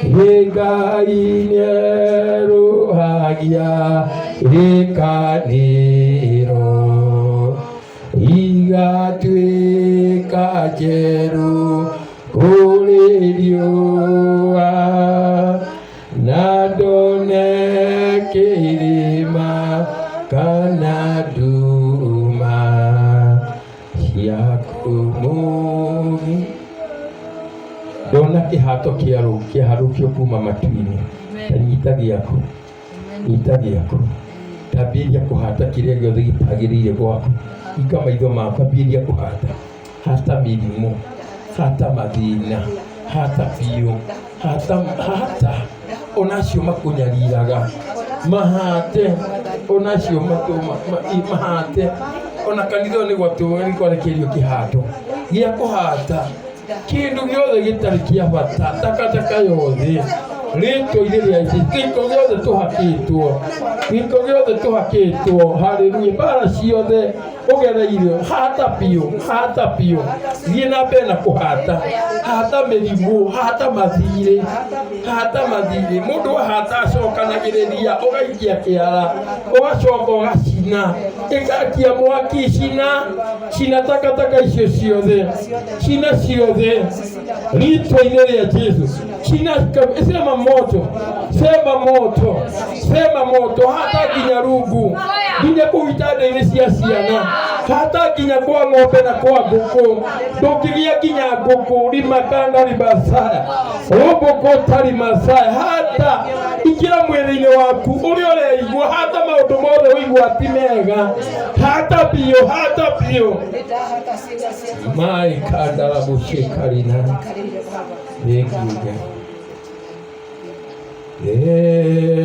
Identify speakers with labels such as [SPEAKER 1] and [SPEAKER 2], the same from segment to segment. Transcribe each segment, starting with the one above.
[SPEAKER 1] Ngai nĩeruhagia rĩkanĩro igatuĩka njerũ kũrĩ riũa na ndoneke irĩma kana nduma cia kũmũgi. Ndona kĩhato kĩharũkio kuma matu-inĩ. Nyita gĩaku, nyita gĩaku, tambĩrĩria kũhata kĩrĩa gĩothe gĩtagĩrĩire gwaku. Hinga maitho maku, ambĩrĩria kũhata. Hata mĩrimũ, hata mathĩna, hata biũ, hata onacio makũnyariraga, mahate onacio mahate. Ona kanitha nĩ kwarekerio kĩhato gĩa kũhata kĩndũ gĩothe gĩtarĩ kĩa bata, takataka yothe rĩtwa-inĩ rĩa Jesũ. Gĩko gĩothe tũhakĩtwo, gĩko gĩothe tũhakĩtwo. Haleluya. Mbara ciothe ũgereire, hata biũ, hata biũ. Thiĩ na mbere na kũhata, hata mĩrimũ, hata mathirĩ, hata mathirĩ. Mũndũ wahata acokanagĩrĩria, ũgaikia kĩara, ũgacoka ũgacina, ĩgakia mwaki, cina takataka icio ciothe, cina ciothe rĩtwa-inĩ rĩa Jesũ. Sema moto, sema moto, sema moto. Hata nginya rungu, nginya kũu itanda-inĩ cia ciana, hata nginya kwa ng'ombe na kwa ngũkũ. Ndũngĩgia nginya ngũkũ rimakanda ribasaya roboko tari masaya. Hata ingĩra mwĩrĩ-inĩ waku ũrĩa ũreigua, hata maũndũ mothe ũigua ti mega, hata biũ, hata biũ. Mai kandara bushekarina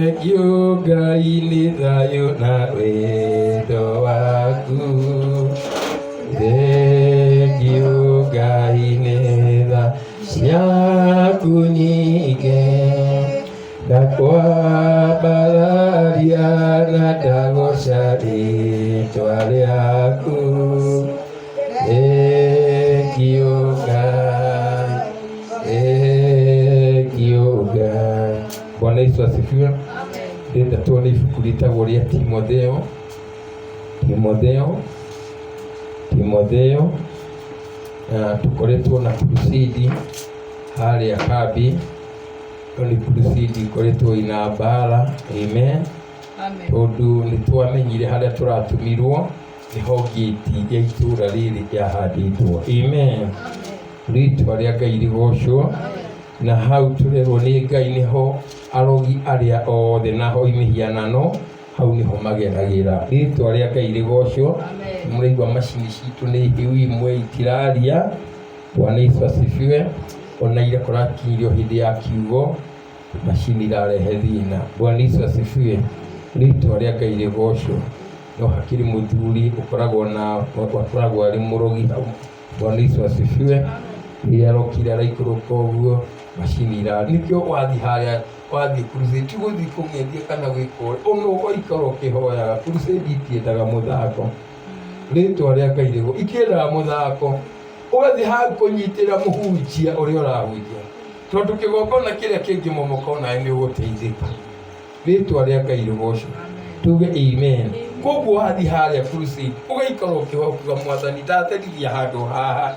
[SPEAKER 1] ekiuga Ngai nĩ thayũ na wendo waku. Ngai nĩ tha ciaku nyingĩ, ndakwambararia na ndagooca rĩĩtwa rĩaku. Bwana Yesu asifiwe. Ndenda tuone ibuku rĩtagwo rĩa Timotheo. Tukoretwo na crusade harĩa kambi. Ni crusade ikoretwo ina mbara. Amen. Tondũ nĩ twamenyire harĩa tũratũmirwo nĩho ngĩti ya itũra rĩrĩ rĩahandĩtwo. Amen. Rĩĩtwa rĩa Ngai rĩgocwo. Na hau tũrerwo nĩ Ngai nĩho arogi arĩa othe naho imĩhianano hau nĩho mageragĩra. Rĩĩtwa rĩa Ngai rĩgocwo. Mũraigua macini citũ nĩ hiu imwe itiraria. Bwana Yesu asifiwe. Ona ira kũrakinyĩrio hĩndĩ ya kiugo macini irarehe thĩna. Bwana Yesu asifiwe. Rĩĩtwa rĩa Ngai rĩgocwo. No hakiri mũthuri ũkoragwo arĩ mũrogi hau. Bwana Yesu asifiwe. Rĩrĩa arokire araikũrũka ũguo macini iraria. Nĩkĩo wathiĩ harĩa, wathiĩ crusade ti gũthiĩ kũng'ethia kana gwĩka ũno, ũgaikara ũkĩhoyaga. Crusade itiendaga mũthako. Rĩĩtwa rĩa Ngai rĩgocwo. Ikĩendaga mũthako. Ũgathiĩ haha kũnyitĩra mũhunjia ũrĩa ũrahunjia, tondũ kĩgongona kĩrĩa kĩngĩ momoka nawe nĩ ũgũteithĩka. Rĩĩtwa rĩa Ngai rĩgocwo. Tuge amen. Koguo wathiĩ harĩa crusade ũgaikara ũkĩhoya Mwathani, ndatheririe handũ haha,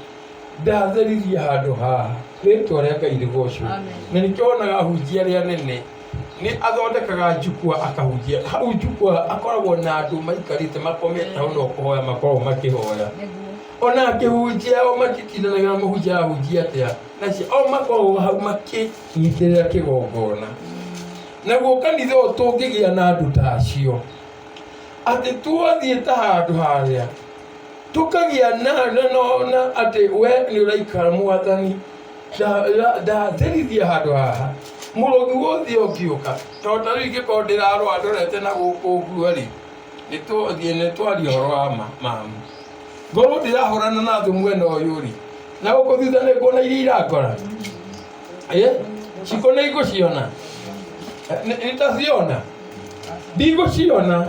[SPEAKER 1] ndatheririe handũ haha. Rĩĩtwa rĩa Ngai rĩgocwo. Na nĩkĩonaga ahunjia arĩa anene nĩ athondekaga njukua akahunjia. Hau njukua akoragwo na andũ maikarĩte makomete hau no kũhoya makoragwo makĩhoya. Ona akĩhunjia o matitindanaga na mũhunjia ahunjia atĩa. Nacio o makoragwo hau makĩnyitĩrĩra kĩgongona. Naguo kanitha ũyũ tũngĩgĩa na andũ ta acio, atĩ tuothiĩ ta handũ harĩa tukagĩa na atĩ we nĩ ũraikara Mwathani, ndatheririe handũ haha, mũrogi wothe ũngĩũka. Tondũ ta rĩu ingĩkorwo ndĩrarũa ndorete na gũkũ ũguo-rĩ, nĩ twaria ũhoro wa mamu. Ngorwo ndĩrahũrana na thũ mwena ũyũ-rĩ, na gũkũ thutha nĩ nguona iria irakora. Ciko nĩ igũciona, nĩtaciona, ndigũciona.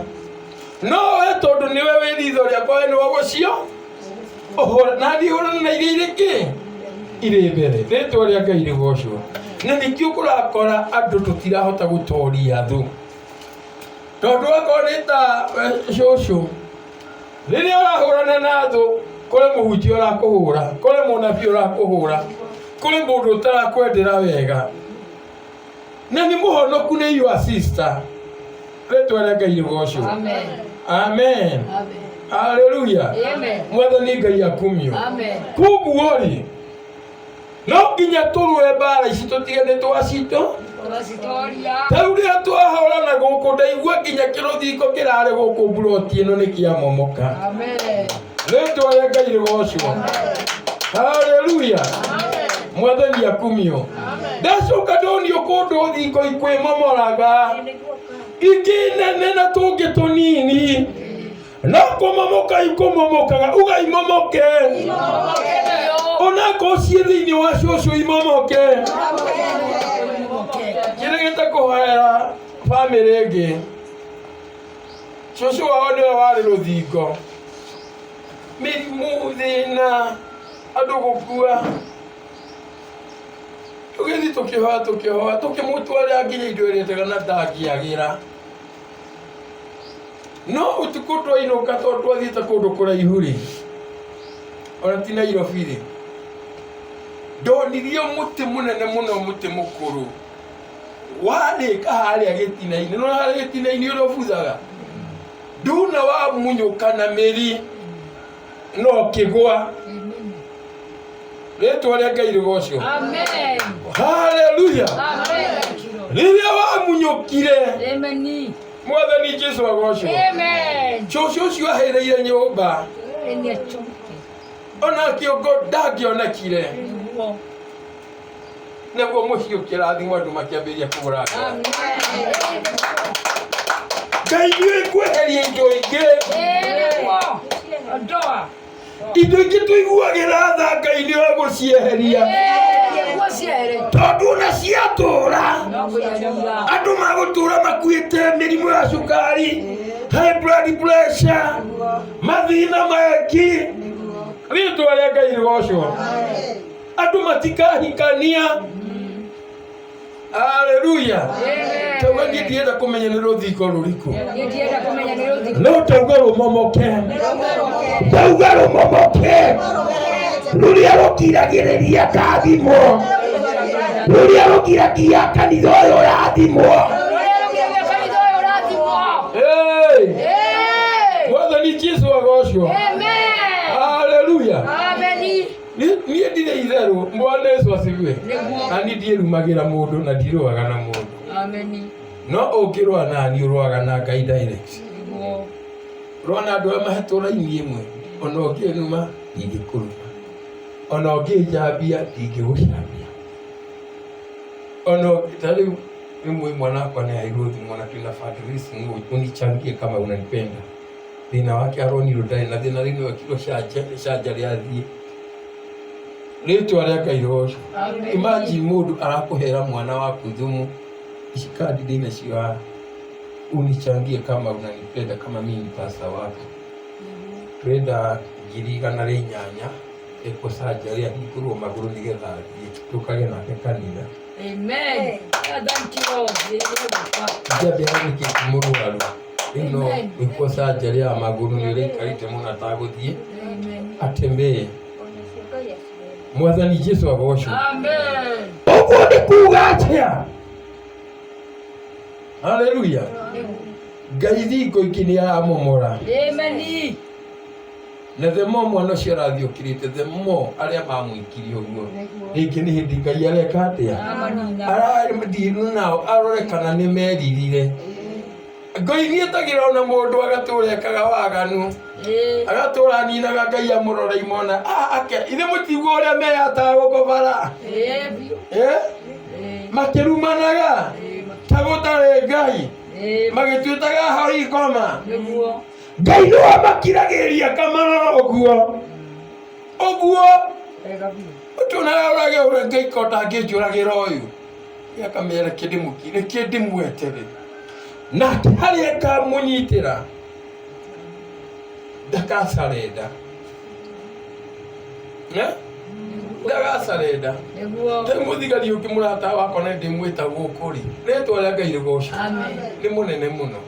[SPEAKER 1] No we tondũ nĩwe wĩ ritho rĩakwa, we nĩwe ũgũcio na thiĩ hũrana na iria irĩkĩ. irĩ mbere. Rĩtwa rĩa Ngai rĩgocwo. Na nĩkĩo kũrakora andũ tũtirahota gũtoria thũ. Tondũ akorwo nĩ ta cũcũ, rĩrĩa ũrahũrana na thũ, kũrĩ mũhunjia ũrakũhũra, kũrĩ mũnabii ũrakũhũra, kũrĩ mũndũ ũtarakwendera wega. Na nĩ mũhonoku nĩ your sister. Rĩtwa rĩa Ngai rĩgocwo. Amen. Amen. Hallelujah. Amen. Mwathani Ngai akumio. Amen. Koguo rĩ, no nginya tũrũe mbara ici tũtigane twacito. Tarĩu rĩrĩa twahũrana gũkũ ndaigua nginya kĩrũthingo kĩrarĩ gũkũ mburoti ĩno nĩ kĩamomoka. Amen. Rĩtwa rĩa Ngai rĩgocwo. Hallelujah. Amen. Mwathani akumio. Ndacoka ndonio kũndũ thingo ikwĩmomoraga. Ingĩ nene na tũngĩ tũnini. No kũmomoka ikũmomokaga ũgaimomoke. Ona ko ciĩ thĩinĩ wa cũcũ imomoke. Kĩrĩgĩte kũhoera bamĩrĩ ĩngĩ. Cũcũ wao nĩwe warĩ rũthingo. Mĩrimũ, thĩna, andũ gũkua. Tũgĩthiĩ tũkĩhoya tũkĩmũtwarĩra nginya indo ĩrĩtega na ndangĩagĩra. No ũtukũ twainũka tondũ twathiĩte kũndũ kũraihu rĩ, ona ti Nairobi rĩ, ndonirio mũtĩ mũnene mũno, mũtĩ mũkũrũ warĩka harĩa gĩtina-inĩ. No harĩa gĩtina-inĩ ũrĩa ũbuthaga, nduna wamunyũka na mĩri no kĩgwa. Rĩtwa rĩa Ngai rĩgocwo. Amen. Hallelujah. Amen. Rĩrĩa wamunyũkire, amen, Mwathani Jesũ agocwo. Amen. Cũcũ ũcio ahĩrĩire nyũmba, ona kĩongo ndangĩonekire. Naguo mũciĩ ũkĩrathimwo, andũ makĩambĩrĩria kũgũra Ngai. Ngai nĩekweheria indo ingĩ. Indo ingĩ tũiguagĩra tha, Ngai nĩegũcieheria. Tondũ ona ciatũra, andũ magũtũra makuĩte mĩrimũ ya cukari, high blood pressure, mathĩna maingĩ. Rĩtwa rĩa Ngai rĩgocwo. Andũ matikahikania. Hallelujah. Tauga ndienda kũmenya nĩ rũthingo rũrĩkũ. No tauga rũmomoke. Tauga rũmomoke. Rũrĩa rũkiragĩrĩria kathimo. Rũrĩa rũkiragia kanitha ũyũ ũrathimwo. Mwathani Jesũ agocwo. Hallelujah. Niĩ ndirĩ itherũ. Bwana Yesu asifiwe. Na niĩ ndiĩrumagĩra mũndũ na ndirũaga na mũndũ. No ũngĩrũa nani ũrũaga na Ngai direct. Rũana andũ arĩa mahetwo raini ĩmwe, ona ũngĩnuma ndingĩkũruma, ona ũngĩnjambia ndingĩgũcambia. Ona tarĩu rĩmwe mwana wakwa nĩaheirwo thimũ na twĩna fundraising, unichangie kama unanipenda. Thĩna wake aronirwo ndarĩ na thĩna, rĩu nĩwekirwo canja rĩathiĩ. Rĩtwa rĩa Ngai rĩgocwo. Imagine mũndũ arakũhera mwana waku thumu, ici kandi ndĩna cio, unichangie kama unanipenda, kama mimi ni pasta wako. Twenda 108 eko canja rĩa hingũrwo magũrũ nĩgetha tũkage nake kanitha. Amen. Thank you Lord. Njabe harĩkĩti mũrwaru. Ĩno eko canja rĩa magũrũ nĩrĩikarĩte mũno atagũthiĩ. Atembee. Mwathani Jesũ agocwo. Amen. Ũguo nĩ kuuga atĩa? Hallelujah. Ngai thingo ingĩ nĩaramomora. Amen. Na the more mwana ũcio arathiĩ ũkirĩte, the more arĩa mamũikirie ũguo. Rĩngĩ nĩ hĩndĩ Ngai areka atĩa? Aramũthiĩ nao arore kana nĩ meririre. Ngai nĩetagĩra ona mũndũ agatũra ekaga waganu. Agatũra ninaga Ngai amũrora imona. Ithe mũtigwo ũrĩa meyataga gũkũ bara. Makĩrumanaga. Tagũtarĩ Ngai. Magĩtuĩtaga hau ikoma. Ngai nĩwamakiragĩrĩria kamarora ũguo. Ũtuonaga ũrage ũrĩa Ngai kotangĩnjũragĩra ũyũ. Akamera kĩndĩmũkire kĩndĩmwetere. Nake harĩa ngamũnyitĩra ndakasarenda. Ndagasarenda. Temuthigari ukimurata wako na ndimwita gukuri. Retwa rĩa Ngai rĩgocwo. Amen. Nĩ mũnene mũno.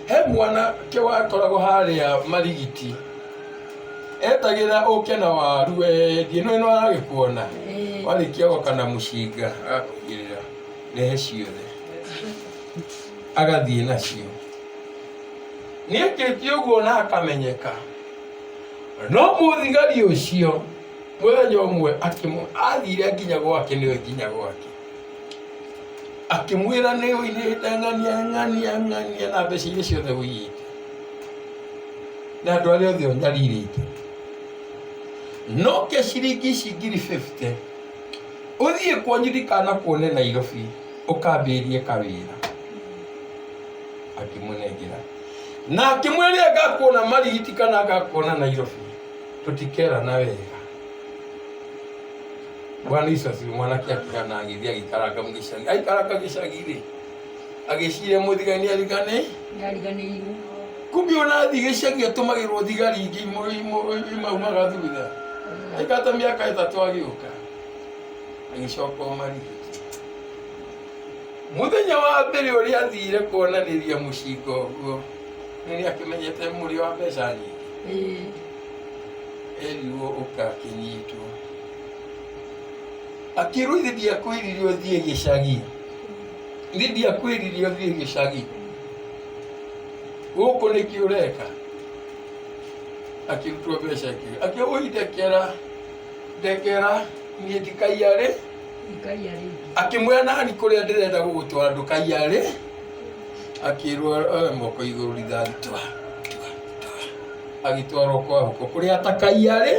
[SPEAKER 1] He mwana ke wakoragwo harĩa Marigiti. Etagĩra ũke na waru wendie no aragĩkuona. Warĩkia goka na mũcinga agakũigĩrĩra. Rehe ciothe. Agathiĩ nacio. Nĩekĩtie ũguo na akamenyeka. No mũthigari ũcio mũthenya ũmwe athire nginya gwake nĩwe nginya gwake. Akĩmwĩra nĩ ũinĩte ng'ania na mbeca iria ciothe ũiyĩte. Na andũ arĩa othe ũnyarirĩte. No ke ciringi ici ngiri 50 ũthiĩ kwanyu ndikanakuone Nairobi ũkambĩrĩrie kawĩra. Akĩmũnengera. Na akĩmwĩra ngakuona Marigiti kana ngakuona Nairobi. Tũtikera na wega. Bwana Yesu asifiwe. Mwanake akĩhana agĩthiĩ agĩkaranga mũgĩcagi. Aikaranga gĩcagi-rĩ. Agĩcire mũthigari nĩariganĩirwo. Kumbe ona athiĩ gĩcagi atũmagĩrwo thigari ingĩ maumaga thutha. Aikata mĩaka 3 agĩũka. Agĩcoka o Marigiti. Mũthenya wa mbere ũrĩa athire kuonanĩria mũcinga ũguo nĩ akĩmenyete mũrĩ wa mbeca nyingĩ. Erirwo ũkakĩnyitwo. Akĩrwo ithe ndiakwĩrire ũthiĩ gĩcagi. Ithe ndiakwĩrire ũthiĩ gĩcagi. Gũkũ nĩkĩ ũreka? Akĩrutwo mbeca ingĩ. Akĩũi ndekera niĩ ndikaiyarĩ. Akĩmwĩra nani kũrĩa ndĩrenda gũgũtwara ndũkaiyarĩ. Akĩrwo moko igũrũ rithathi twa. Agĩtwarwo kwa huko kũrĩa atakaiyarĩ.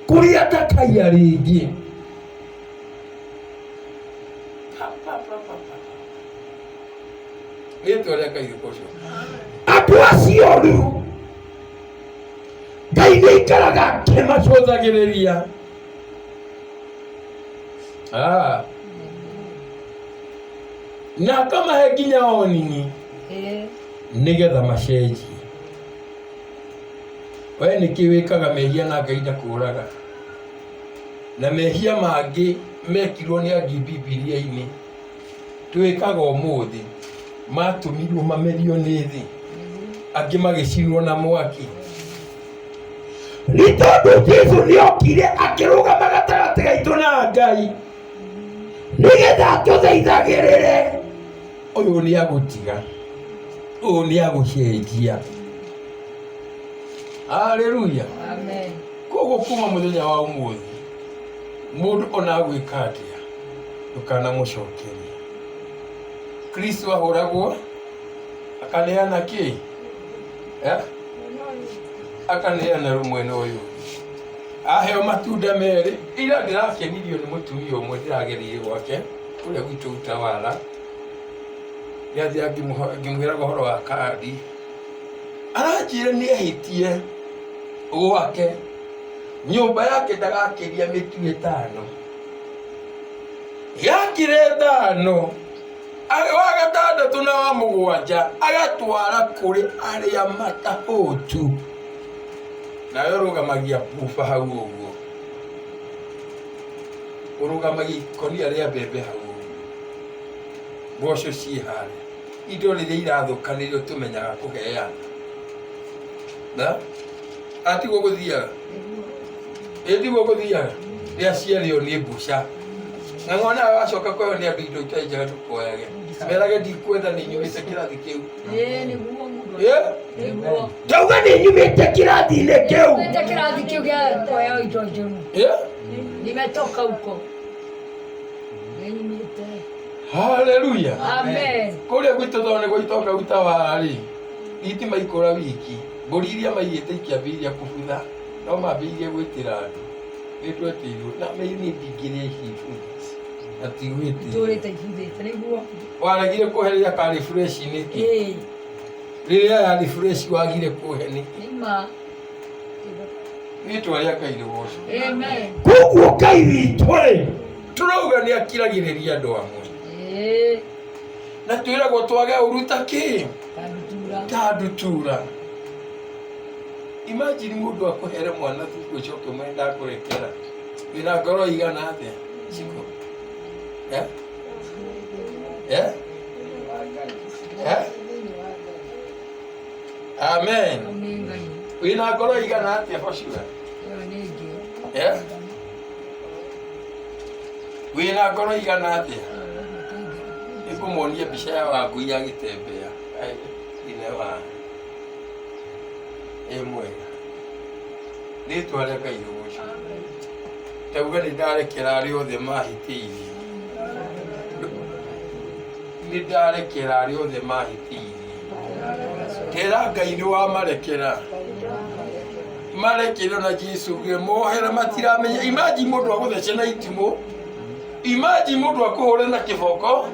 [SPEAKER 1] Kũrĩa atakaiya rĩngĩ. Rĩtwa rĩa Ngai rĩgocwo. Andũ acio rĩu Ngai nĩaikaraga akĩmacũthagĩrĩria. Na akamahe nginya onini nĩgetha macenjie. We nĩkĩ wĩkaga mehia na Ngai ndakũraga? Na mehia mangĩ mekirwo nĩ angĩ Bibilia-inĩ twĩkaga ũmũthĩ matũmirwo mamerio nĩ thĩ, angĩ magĩcinwo na mwaki. Nĩ tondũ Jesũ nĩokire akĩrũgama gatagatĩ gaitũ na Ngai nĩgetha atũthaithagĩrĩre. Ũyũ nĩagũtiga, ũyũ nĩagũcenjia. Haleluya. Amen. Koguo kuma mũthenya wa ũmũthĩ mũndũ ona gwĩka atĩa ndũkanamũcokeria. Kristo ahũragwo akaneana kĩ? Akaneana mwena ũyũ. Aheo matunda merĩ. Ira ndĩrakenirio nĩ mũtumia ũmwe ndĩragereire gwake kũrĩa gwitũ Utawala. Nĩathiĩ ngĩmwĩraga ũhoro wa kandi. Aranjĩra nĩehĩtie gwake nyũmba yake ndagakĩria mĩtu 5. Yakire 5 wa gatandatũ na wa mũgwanja agatwara kũrĩ arĩa matahũtu. Nawe ũrũgamagia buba hau ũguo. Ũrũgamagia ikũnia rĩa mbembe hau ũguo. Mboco ciĩ harĩa. Indo rĩrĩa irathũkanĩrio tũmenyaga kũheana. Na atigwo gũthiaga. Ndigwo gũthiaga. Rĩa ciarĩo nĩ mbũca. Na ng'ona wacoka kwayo nĩ andũ indo itarĩ njega tũkoyage. Merage ndikwenda nĩ nyumĩte kĩrathi kĩu. Nĩguo mũndũ. Ndauga nĩ nyumĩte kĩrathi-inĩ kĩu. Nyumĩte kĩrathi kĩu gĩa koya indo njũru. Nimetoka huko. Nyumĩte. Haleluya. Amen. Kũrĩa gwitũ thone gwitoka Utawala-rĩ. Thitima ikũra wiki. Mbũri iria maigĩte ikĩambĩrĩria kũbutha. No mambĩrĩrie gwĩtĩra andũ. Nĩtweteirwo na nĩ ndingĩrĩa ici. Atigwĩte. Tũrĩte ibuthĩte nĩguo. Waragire kũhe rĩrĩa karĩ fresh nĩkĩ? Rĩrĩa yarĩ fresh wagire kũhe nĩkĩ? Nĩma. Rĩtwa rĩa Ngai rĩgocwo. Amen. Koguo Ngai witũ-rĩ tũrauga nĩakiragĩrĩria andũ amwe. Na twĩragwo twage ũruta kĩ? Ta ndutura. Imagine mũndũ akũhere mwana thuku ũcoke mwenda kũrekera. wina ngoro igana atia ciko amen wina ngoro igana atia Joshua wina ngoro igana atia nikumonia mbica ya Wangui agitembea inewa mwega ritwa rĩa Ngai rĩgocwo tauga nĩ ndarekera arĩa othe mahĩtĩirie nĩ ndarekera arĩa othe mahĩtĩirie tera Ngai nĩ wamarekera marekero na Jesu mohera matiramenya imagine mũndũ agũthece na itimũ imagine mũndũ akũhũre na kĩboko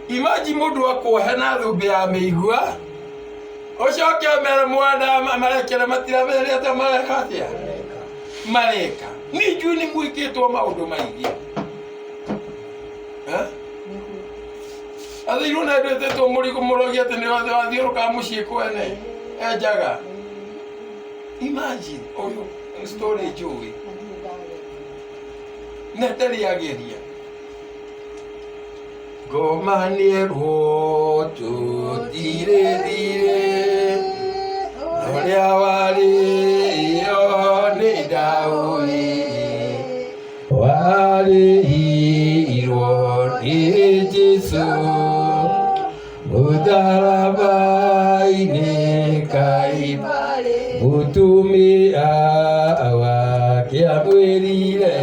[SPEAKER 1] imagine mũndũ akũhe na thũmbĩ ya mĩigua ucoke mere mwana marekera matiramenya rĩa ta mareka atia mareka ni njui nĩ mwĩkĩtwo maũndũ maingĩ athirwo na ndwĩtĩtwo mũrigo mũrogi atĩ nĩ wathe wathiũrũkaga mũciĩ kwene enjaga imagine ũyũ story njũĩ na ndĩrĩageria ngomanĩrwo tũtirĩthire ũrĩa warĩo nĩ ndaũĩ warĩirwo nĩ Jesũ mũtharaba-inĩ Kalvari mũtumia wake amwĩrire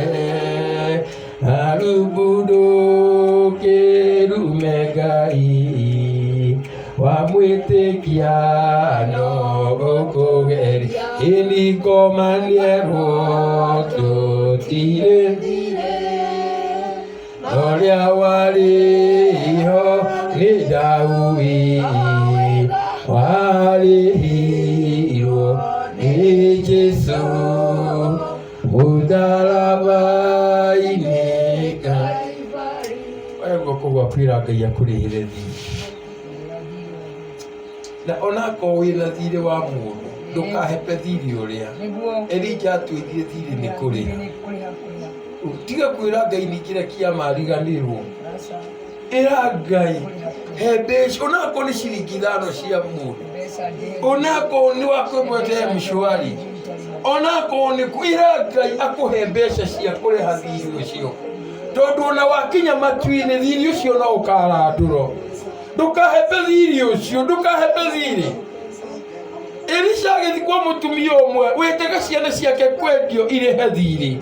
[SPEAKER 1] arũmbũndũkĩrume Ngai wamwĩtĩkia no gũkũgeria ĩni ngomanĩrwo tũtirĩthire ũrĩa warĩho nĩ ndaũĩ warĩirwo nĩ Jesũ mũtharaba-inĩ Kalvari wego kũgwa kwĩra Ngai akũrĩhĩre thirĩ na onako wĩna thirĩ wa mũndũ ndũkahepe thirĩ ũrĩa Elija atwĩthire thirĩ nĩ kũrĩha tiga kwĩra Ngai ningĩre kĩama ariganĩrwo ĩra Ngai he mbeca onako nĩ ciringi 5 cia mũndũ onako nĩ wakwĩmwete mshwari onako nĩ kwĩra Ngai akũhe mbeca cia kũrĩha thirĩ ũcio tondũ ona wakinya matu-inĩ thirĩ ũcio no ũkarandũrwo ndũkahepe thirĩ ũcio ndũkahepe thirĩ Elisha agĩthiĩ kwa mũtumia ũmwe wĩtega ciana ciake kwendio irĩhe thirĩ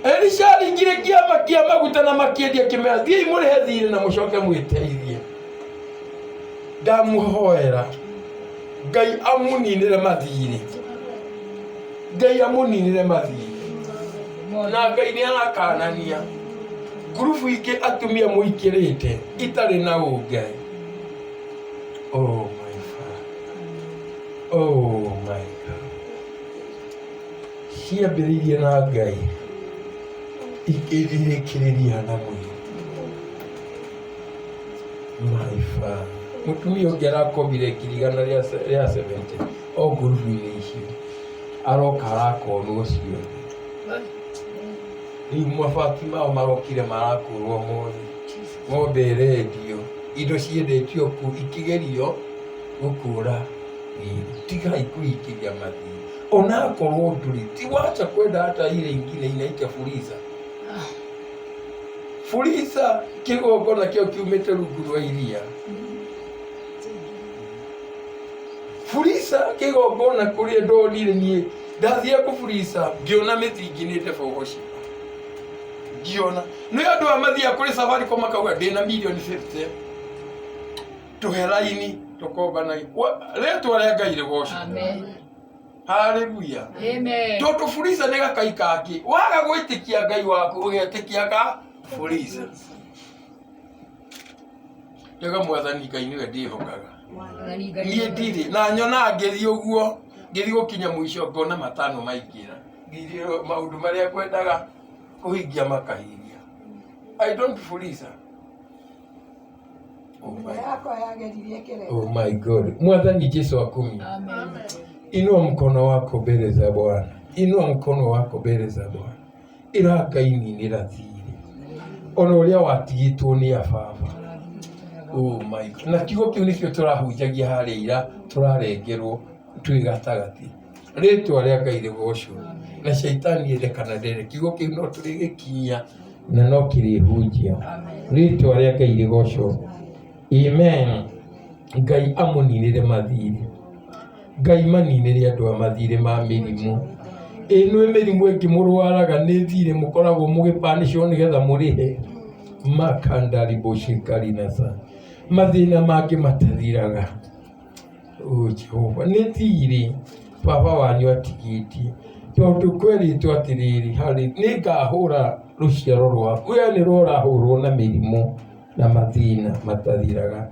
[SPEAKER 1] Elisha aringire kĩama kĩa maguta na makĩendia kĩmera thiĩi mũrĩhe thirĩ na mũcoke mwĩteithie ndamũhoera Ngai amũninĩre mathirĩ Ngai amũninĩre mathirĩ na Ngai nĩ arakanania grupu ingĩ atumia mũikĩrĩte itarĩ na ũngai oh my father oh my God ciambĩrĩirie na Ngai ikĩrĩkĩrĩria na mwĩrĩ my father mũtumia ũngĩ arakobire 170 o grupu-inĩ icio aroka arakonwo ciothe rĩu mabati mao marokire marakũrwo mothe ng'ombe ĩrendio indo ciendetio ku ikĩgerio gũkũra tigai kũingĩria mathirĩ onakorwo ndũrĩ ti wacha kwenda hata ile ingine inaitwa Fuliza kĩgongona kĩo kiumĩte rungu rwa iria Fuliza kĩgongona kũrĩa ndonire niĩ ndathiĩ kũfuliza ngĩona mĩtinginĩte bogoci ngĩona nĩ andũ amathia kũrĩ Safaricom makauga ndĩna $150 tũhe raini tũkombana rĩtwa rĩa Ngai rĩgocwo amen haleluya amen tondũ Fuliza nĩ gakai kangĩ waga gwĩtĩkia Ngai waku ũgetĩkia ka Fuliza ndega mwathani Ngai nĩwe ndĩhokaga niĩ ndirĩ na nyona ngĩthiĩ ũguo ngĩthiĩ gũkinya mũico ngona matano maingĩra ngĩthiĩ maũndũ marĩa kwendaga kũhingia makahiria I don't Fuliza oh my God mwathani Jesu akumi amen inua mkono wako mbele za Bwana inua mkono wako mbele za Bwana. Ira Ngai ni rathiri ona uria watigitwo ni ababa. Oh my God. Na kiugo kiu nikio turahunjagia haria ira turarengerwo twi gatagati. Ritwa ria Ngai rigocwo. Na shaitani endekana ndere kiugo kiu no turigikinya na no kirihunjia. Ritwa ria Ngai rigocwo. Amen. Ngai amuninire mathiri. Ngai maninire andu a mathiri ma mirimu. Ino mirimu ingi murwaraga ni thire mukoragwo mugipanisho nigetha murihe makandari boshikari nasa mathina mangi matathiraga. O Jehova ni thiri baba wanyu atigiti tondu kweritwo atiriri hari ni ngahura ruciaro rwaku we ni rurahurwo na mirimu na mathina matathiraga.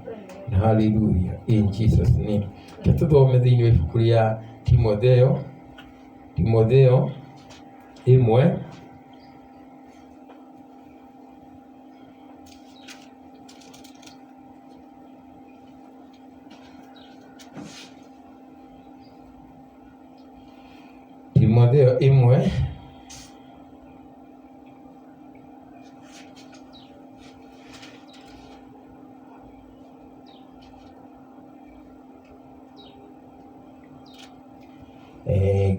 [SPEAKER 1] Hallelujah, in Jesus name. Tuthome thiini wa ibuku ria Timotheo 1 Timotheo 1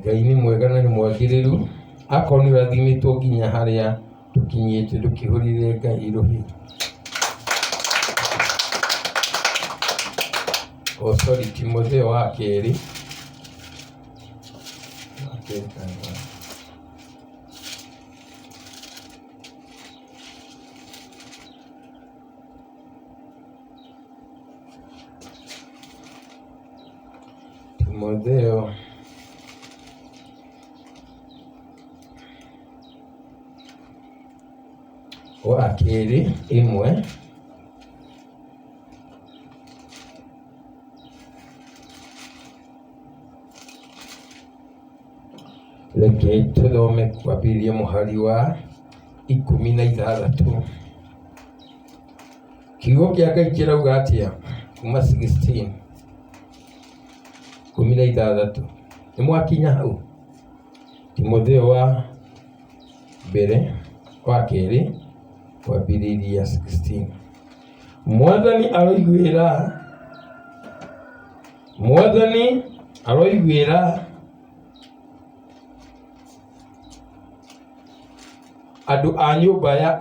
[SPEAKER 1] Ngai ni mwega na ni mwagiriru akoni rathimitwo nginya haria tukinyite tukihurire Ngai ruhi. Sorry, Timotheo wa keri Timotheo wa keri 1 Reke tuthome kwambĩrĩria mũhari wa 16. Kiugo kĩa Ngai kĩrauga atĩa kuma 16 16. Nĩ mwakinya hau? Timotheo wa mbere wa kerĩ kwambĩrĩria 16. Mwathani aroiguĩra andu a nyumba ya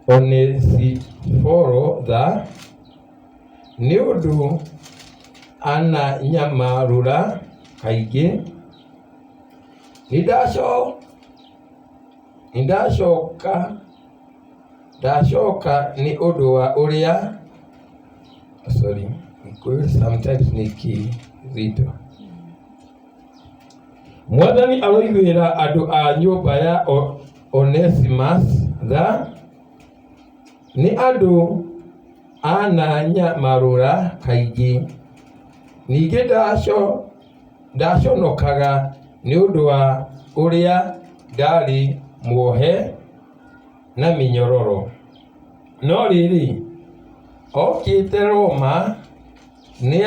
[SPEAKER 1] Onesiforo tha ni undu ana nyamarura kaingi. Ndacoka ni undu wa uria sometimes ni kizito. Mwathani aroiguĩra andu a nyumba ya Onesimus tha ni andu ana nyamarura kaingi. Ningi ndaconokaga ni undu wa uria ndari muohe na minyororo. No riri okite Roma ni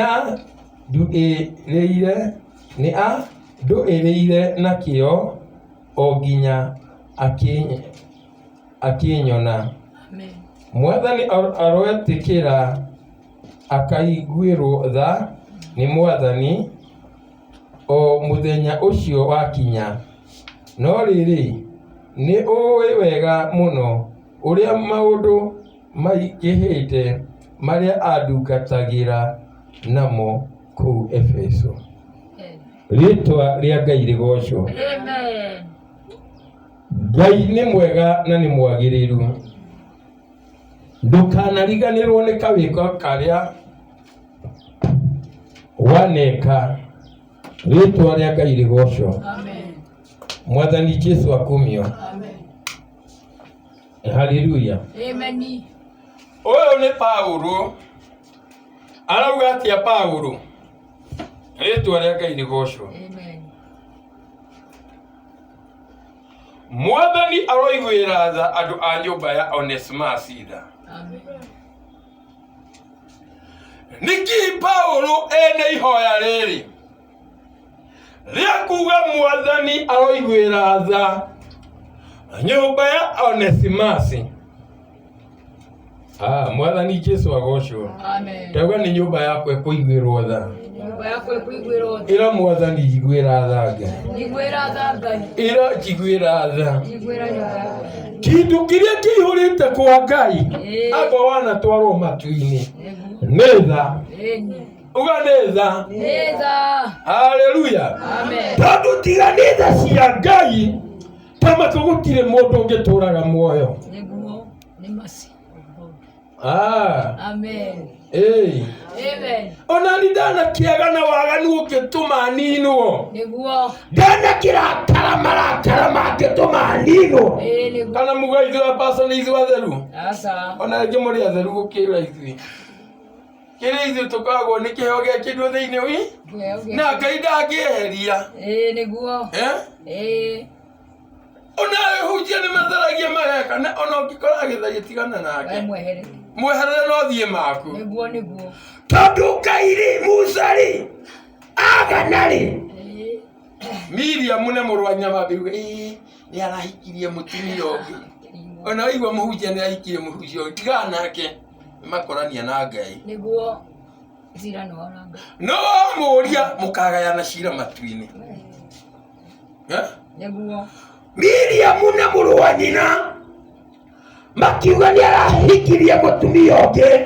[SPEAKER 1] anduĩrĩire na kĩo o nginya akinyona. Mwathani aroetikira akaiguĩrwo tha ni Mwathani o muthenya ucio wakinya. No riri ni ũĩ wega muno uria maundu maingĩhĩte maria andungatagira namo kuu Efeso. Ritwa ria Ngai rigocwo. Amen. Ngai ni mwega na ni mwagiriru. Ndukanariganirwo ni kawiko karia waneka. Ritwa ria Ngai rigocwo. Amen. Mwathani Jesu akumio. Amen. Hallelujah. Amen. Oyo ni Paulo. Arauga atia Paulo. Ritwa ria Ngai rigocwo. Amen. Mwathani aroiguĩra tha andu a nyumba ya Onesimus tha. Amen. Niki Paulo ene ihoya riri ria kuga Mwathani aroiguira tha nyumba ya Onesimus. Mwathani Jesu agocwo. Amen. Tauga ni nyumba yakwa ikuiguirwo tha. Nyumba yakwa ikuiguirwo tha. Ira Mwathani jiguira tha Ngai. Jiguira tha Ngai. Ira jiguira tha. Jiguira nyumba. Kindu kiria kihurite kwa Ngai abo wana twarwo matu-ini nĩ tha. Uga nĩ tha. Nĩ tha. Haleluya. Amen. Tondu tiga nĩ tha cia Ngai kama tugutire mundu ungituraga muoyo. Niguo ni masi. Amen. Amen. Ona ni ndana kiaga na waganu ukituma ninwo. Niguo. Ndana kirakara marakara makituma ninwo. Niguo. Kana mugaithu wa pastor ni ithu atheru. Asa. Ona ngi muri atheru gukira ithu. Kiri ithu tukagwo ni kiheo gia kindu thiini wi. Na Ngai ndangieheria. Niguo. Ona hujia ni matharagia mageka na ona ukikora agithagia tigana nake. Mweherere no thie maku. Niguo. Tondu Ngai Musa aganari. Miriam ne murwanya mabiru ni arahikirie mutumia ungi. Ona igwa muhujia ni arahikirie muhujia tigana nake. Makorania na Ngai. Niguo. Cira no ona Ngai. No muria mukagayana cira matu-ini. Niguo. Miriam na mũrũ wa nyina makiuga nĩ arahikirie mũtumia ũngĩ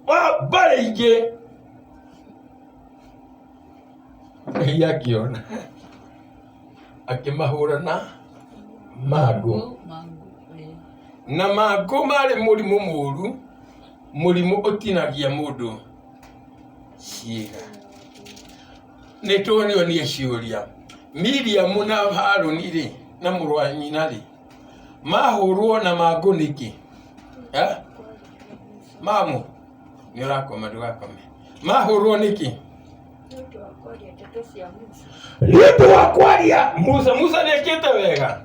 [SPEAKER 1] wa mbarĩ ingĩ. Ngai akiona akĩmahũra na mangũ. Na mangũ marĩ mũrimũ mũru, mũrimũ ũtinagia mũndũ ciĩga. Nĩ tuonio ciũria. Miriam na Harũni na mũrũ wa nyina mahũrwo na mangũ nĩkĩ? Mamu nĩ ũrakoma ndũgakome. Mahũrwo nĩkĩ? Nĩ ũndũ wa kwaria Musa. Musa nĩ ekĩte wega.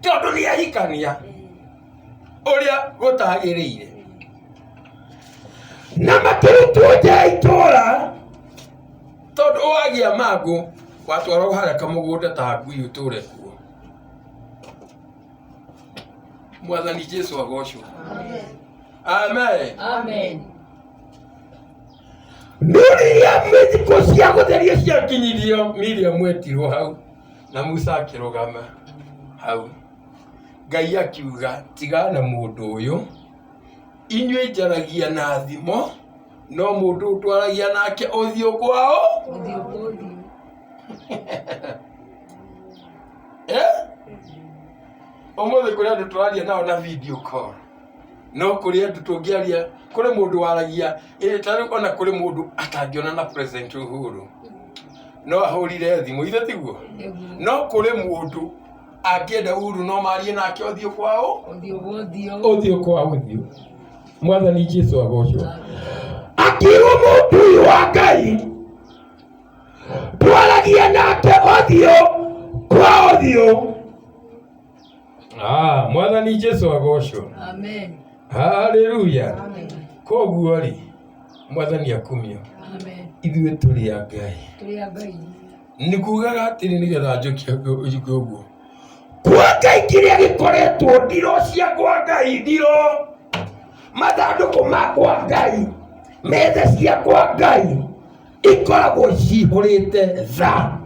[SPEAKER 1] Tondũ nĩ ahikania ũrĩa gũtagĩrĩire. Na makĩrutwo nja ya itũũra tondu wagia mangũ watwarwo harĩa kamũgũnda ta ngui ũtũre kuo. Mwathani Jesu agocwo. Amen. Amen. Miriam thikũ cia gũtheria ciakinyirio, Miriam etirwo hau na Musa akĩrũgama hau. Ngai akiuga tigana mũndũ ũyũ, inyuĩ njaragia na thimo no mũndũ twaragia nake ũthiũ kwao. Ũmũthĩ kũrĩ andũ tũraria nao na video call, no kũrĩ andũ tũngĩaria, kũrĩ mũndũ waragia tarĩ ona kũrĩ mũndũ atangĩona na President Uhuru no ahũrire thimũ, ithe tiguo? No kũrĩ mũndũ angĩenda Uhuru no marie nake ũthiũ kwao. Ũthiũ kwao ũthiũ. Mwathani Jesu agocwo. Akĩrwo mũndũ ũyũ wa Ngai twaragia nake ũthiũ kwa ũthiũ. Mwathani Jesu agocwo. Amen. Haleluya. Koguo Mwathani akumio. Amen. Ithuĩ tũrĩ a Ngai. Nĩ kugaga atĩrĩ nĩgetha njokie ũguo. Kwa Ngai kĩrĩa gĩkoretwo ndiro cia kwa Ngai, ndiro mathandũkũ ma kwa Ngai, metha cia kwa Ngai ikoragwo cihũrĩte tha.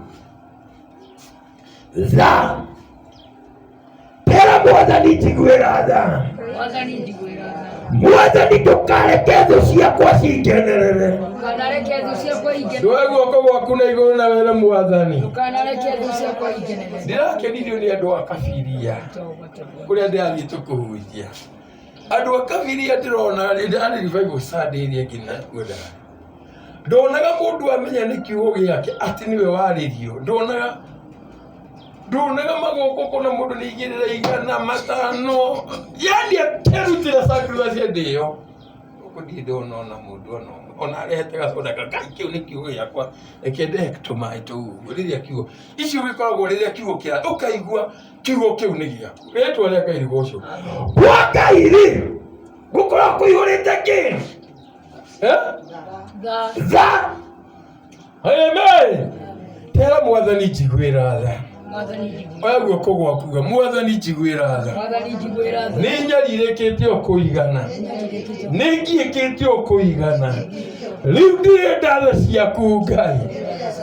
[SPEAKER 1] Pera Mwathani njiguĩra tha. Mwathani ndũkareke thũ ciakwa cingenerere. Ndũe guoko gwaku na igũrũ na were Mwathani. Ndirakenirio nĩ andũ a Kabiria kũrĩa ndĩrathiĩ tũkũhunjia. Andũ a Kabiria ndĩrona arĩ revival Sunday ĩrĩa ngina kwenda. Ndonaga mũndũ amenya nĩ kiugo gĩake atĩ nĩwe warĩrio. Ndonaga magoko kuna mũndũ nĩ igĩrĩra igana matano. Yani akerutĩra sacrifice ndĩyo. Ũguo ndiĩ ndona ona mũndũ ona arehete gacoda Ngai kĩu nĩ kiugo gĩakwa reke ndehe tũmaĩ tũu. Rĩrĩa kiugo icio gĩkoragwo rĩrĩa kiugo kĩra ũkaigua kiugo kĩu nĩ gĩaku. Rĩtwa rĩa Ngai rĩgocwo. Kwa Ngai gũkorwo kũihũrĩte kĩ? Tha. Amen. Tera mwathani njiguĩra tha. Oya guoko gwakuga mwathani njiguĩra tha. Nĩ nyarirĩkĩte o kũigana. Nĩ ngĩkĩte o kũigana. Rĩu ndirĩ ndatho ciaku Ngai.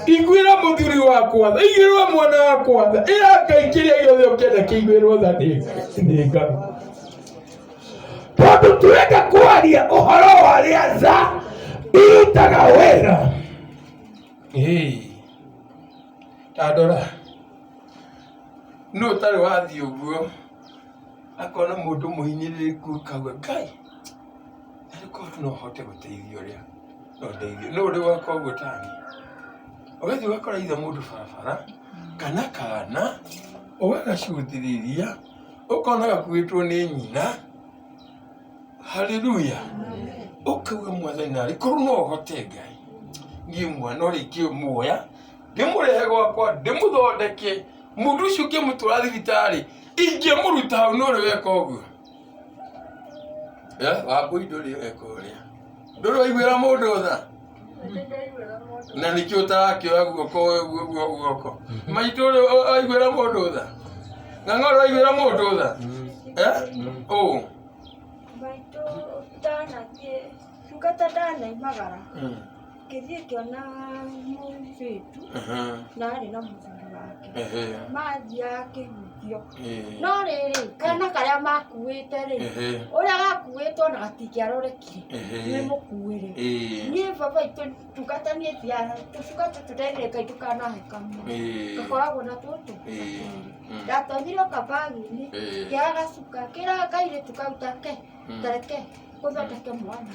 [SPEAKER 1] Iguĩra mũthuri wakwa tha. Igĩrĩra mwana wakwa tha. Ĩra Ngai kĩrĩa gĩothe ũkĩenda kĩiguĩrwo tha nĩ Ngai. Tondũ tũrenda kwaria ũhoro wa arĩa tha irutaga wĩra. Tandora no ũtarĩ wathiĩ ũguo akona mũndũ mũhinyĩrĩrĩku kauga Ngai arĩ korwo no hote gũteithia ũrĩa no ndeithio no ũrĩ waka ũguo tani ũgathiĩ ũgakora ithe mũndũ barabara kana ũgagacuthĩrĩria ũkona gakuĩtwo nĩ nyina. Haleluya. Ũkauga mwathani narĩ korwo no ũhote Ngai niĩ mwana ũrĩa ingĩmuoya ndĩmũrehe gwakwa ndĩmũthondeke mũndũ ũcio ũngĩmũtwara thibitarĩ ingĩmũruta hau no ũrĩ weka ũguo. Wambũi ndũrĩ weka ũrĩa ndũrĩ waiguĩra mũndũ tha na nĩkĩo ũtarakĩoya guoko maitũ ũrĩ waiguĩra mũndũ tha ng'ang'a ũrĩ waiguĩra mũndũ tha
[SPEAKER 2] maitũ ndanathiĩ tungata ndanaimagara ngĩthiĩ ngĩona mũirĩtu na arĩ na mũthuri wake mathiaga kĩhunjio no rĩrĩ kana karĩa makuĩte rĩ ũrĩa gakuĩtwo na gatingĩarorekire nĩ mũkuĩre niĩ baba itũ tungata niĩ thiaga tũtungata tũrerire Ngai ndũkanahe kamwe gakoragwo na tũtũ ndatonyire o kabagi-inĩ kĩaga gacuka kĩra kairĩtu kau take tareke gũthondeke mwana